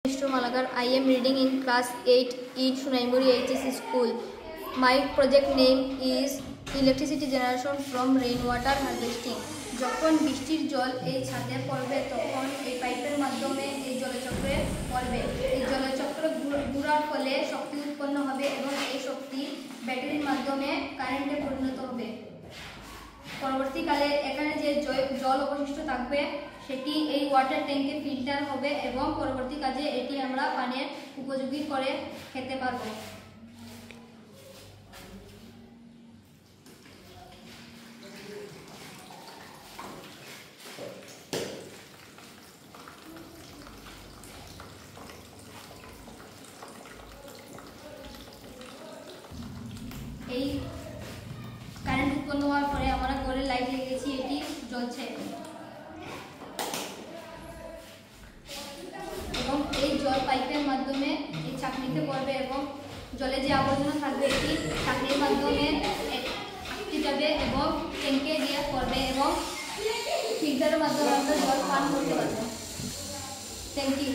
Mr. Malagar, I am reading in class 8 in Sunaimuri HSC school. My project name is electricity generation from rainwater harvesting. যখন বৃষ্টির জল এই ছাদে পড়বে তখন এই পাইপের মাধ্যমে এই জলচক্রে পড়বে। এই জলচক্র ঘোরার ফলে শক্তি উৎপন্ন হবে এবং এই শক্তি ব্যাটারির মাধ্যমে কারেন্টে পরিণত হবে। পরবর্তীকালে এখানে যে জল অবশিষ্ট থাকবে সেটি এই ওয়াটার ট্যাঙ্কে ফিল্টার হবে এবং পরবর্তী কাজে এটি আমরা পানের উপযোগী করে খেতে পারব। এই কারেন্ট উৎপন্ন হওয়ার পরে আমরা ঘরে লাইট লাগিয়েছি, এটি জ্বলছে এবং এই জল পাইপের মাধ্যমে এই চাকনিতে পড়বে এবং জলে যে আবর্জনা থাকবে এটি চাকনির মাধ্যমে আটকে যাবে এবং ট্যাঙ্কে গিয়ে পড়বে এবং ফিল্টারের মাধ্যমে আমরা জল পান করতে পারবো। Thank you.